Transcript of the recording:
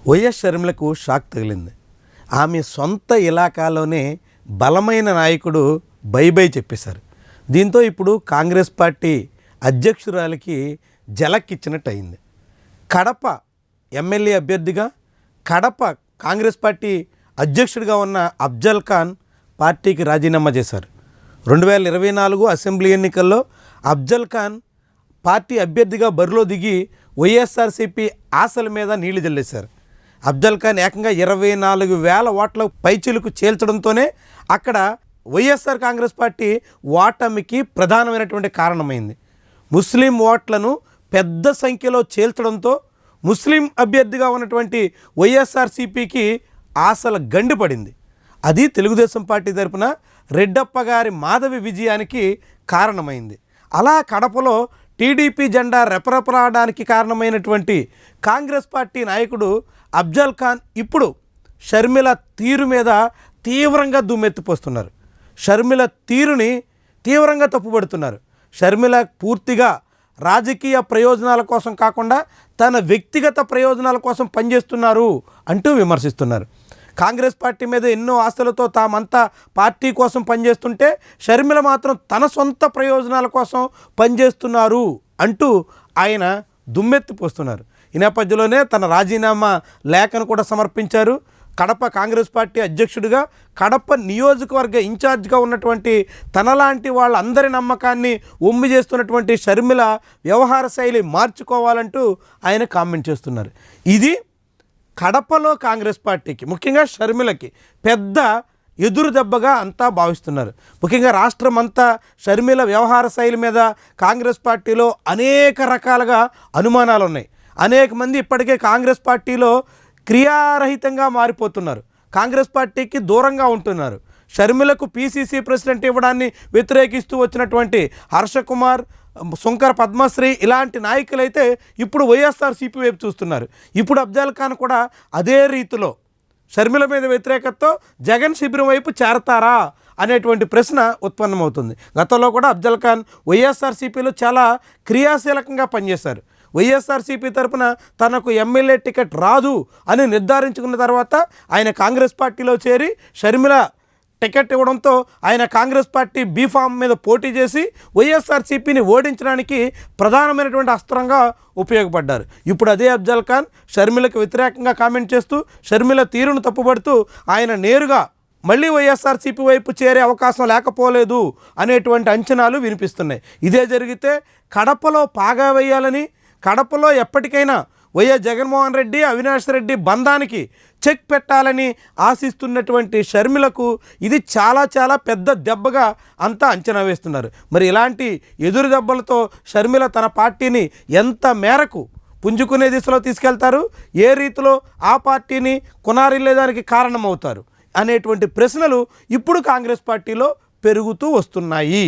YS షర్మిలకు shock తగిలింది. ఆమె సొంత ఇలాకాలోనే బలమైన నాయకుడు బై బై చెప్పేశారు. దీంతో ఇప్పుడు కాంగ్రెస్ పార్టీ అధ్యక్షురాలికి జలక్కిచ్చినట్టు అయింది. కడప ఎమ్మెల్యే అభ్యర్థిగా, కడప కాంగ్రెస్ పార్టీ అధ్యక్షుడిగా ఉన్న అఫ్జల్ ఖాన్ పార్టీకి రాజీనామా చేశారు. 2024 అసెంబ్లీ ఎన్నికల్లో అఫ్జల్ ఖాన్ పార్టీ అభ్యర్థిగా బరిలో దిగి వైఎస్ఆర్సీపీ ఆశల మీద నీళ్లు జల్లేశారు. అఫ్జల్ ఖాన్ ఏకంగా 24,000 ఓట్ల పైచిలుకు చేల్చడంతోనే అక్కడ వైఎస్ఆర్ కాంగ్రెస్ పార్టీ ఓటమికి ప్రధానమైనటువంటి కారణమైంది. ముస్లిం ఓట్లను పెద్ద సంఖ్యలో చేల్చడంతో ముస్లిం అభ్యర్థిగా ఉన్నటువంటి వైఎస్ఆర్సీపీకి ఆశల గండి పడింది. అది తెలుగుదేశం పార్టీ తరపున రెడ్డప్ప గారి మాధవి విజయానికి కారణమైంది. అలా కడపలో టీడీపీ జెండా రెపరెపలాడడానికి కారణమైనటువంటి కాంగ్రెస్ పార్టీ నాయకుడు అఫ్జల్ ఖాన్ ఇప్పుడు షర్మిల తీరు మీద తీవ్రంగా దుమ్మెత్తిపోస్తున్నారు. షర్మిల తీరుని తీవ్రంగా తప్పుపడుతున్నారు. షర్మిల పూర్తిగా రాజకీయ ప్రయోజనాల కోసం కాకుండా తన వ్యక్తిగత ప్రయోజనాల కోసం పనిచేస్తున్నారు అంటూ విమర్శిస్తున్నారు. కాంగ్రెస్ పార్టీ మీద ఎన్నో ఆశలతో తామంతా పార్టీ కోసం పనిచేస్తుంటే షర్మిల మాత్రం తన సొంత ప్రయోజనాల కోసం పనిచేస్తున్నారు అంటూ ఆయన దుమ్మెత్తిపోస్తున్నారు. ఈ నేపథ్యంలోనే తన రాజీనామా లేఖను కూడా సమర్పించారు. కడప కాంగ్రెస్ పార్టీ అధ్యక్షుడిగా, కడప నియోజకవర్గ ఇన్ఛార్జ్గా ఉన్నటువంటి తనలాంటి వాళ్ళందరి నమ్మకాన్ని ఒమ్మి చేస్తున్నటువంటి షర్మిల వ్యవహార శైలి మార్చుకోవాలంటూ ఆయన కామెంట్ చేస్తున్నారు. ఇది కడపలో కాంగ్రెస్ పార్టీకి, ముఖ్యంగా షర్మిలకి పెద్ద ఎదురు దెబ్బగా అంతా భావిస్తున్నారు. ముఖ్యంగా రాష్ట్రం అంతా షర్మిల వ్యవహార శైలి మీద కాంగ్రెస్ పార్టీలో అనేక రకాలుగా అనుమానాలు ఉన్నాయి. అనేక మంది ఇప్పటికే కాంగ్రెస్ పార్టీలో క్రియారహితంగా మారిపోతున్నారు. కాంగ్రెస్ పార్టీకి దూరంగా ఉంటున్నారు. షర్మిలకు పీసీసీ ప్రెసిడెంట్ ఇవ్వడాన్ని వ్యతిరేకిస్తూ వచ్చినటువంటి హర్షకుమార్, శంకర పద్మశ్రీ ఇలాంటి నాయకులైతే ఇప్పుడు వైఎస్ఆర్సీపీ వైపు చూస్తున్నారు. ఇప్పుడు అఫ్జల్ ఖాన్ కూడా అదే రీతిలో షర్మిల మీద వ్యతిరేకతతో జగన్ శిబిరం వైపు చేరతారా అనేటువంటి ప్రశ్న ఉత్పన్నమవుతుంది. గతంలో కూడా అఫ్జల్ ఖాన్ వైఎస్ఆర్సీపీలో చాలా క్రియాశీలకంగా పనిచేశారు. వైఎస్ఆర్సీపీ తరపున తనకు ఎమ్మెల్యే టికెట్ రాదు అని నిర్ధారించుకున్న తర్వాత ఆయన కాంగ్రెస్ పార్టీలో చేరి షర్మిల టికెట్ ఇవ్వడంతో ఆయన కాంగ్రెస్ పార్టీ బీఫామ్ మీద పోటీ చేసి వైఎస్ఆర్సీపీని ఓడించడానికి ప్రధానమైనటువంటి అస్త్రంగా ఉపయోగపడ్డారు. ఇప్పుడు అదే అఫ్జల్ ఖాన్ షర్మిలకు వ్యతిరేకంగా కామెంట్ చేస్తూ షర్మిల తీరును తప్పుపడుతూ ఆయన నేరుగా మళ్ళీ వైఎస్ఆర్సీపీ వైపు చేరే అవకాశం లేకపోలేదు అనేటువంటి అంచనాలు వినిపిస్తున్నాయి. ఇదే జరిగితే కడపలో పాగా వేయాలని, కడపలో ఎప్పటికైనా వైఎస్ జగన్మోహన్ రెడ్డి, అవినాష్ రెడ్డి బంధానికి చెక్ పెట్టాలని ఆశిస్తున్నటువంటి షర్మిలకు ఇది చాలా చాలా పెద్ద దెబ్బగా అంతా అంచనా వేస్తున్నారు. మరి ఇలాంటి ఎదురు దెబ్బలతో షర్మిల తన పార్టీని ఎంత మేరకు పుంజుకునే దిశలో తీసుకెళ్తారు, ఏ రీతిలో ఆ పార్టీని కొనారిల్లేదానికి కారణమవుతారు అనేటువంటి ప్రశ్నలు ఇప్పుడు కాంగ్రెస్ పార్టీలో పెరుగుతూ వస్తున్నాయి.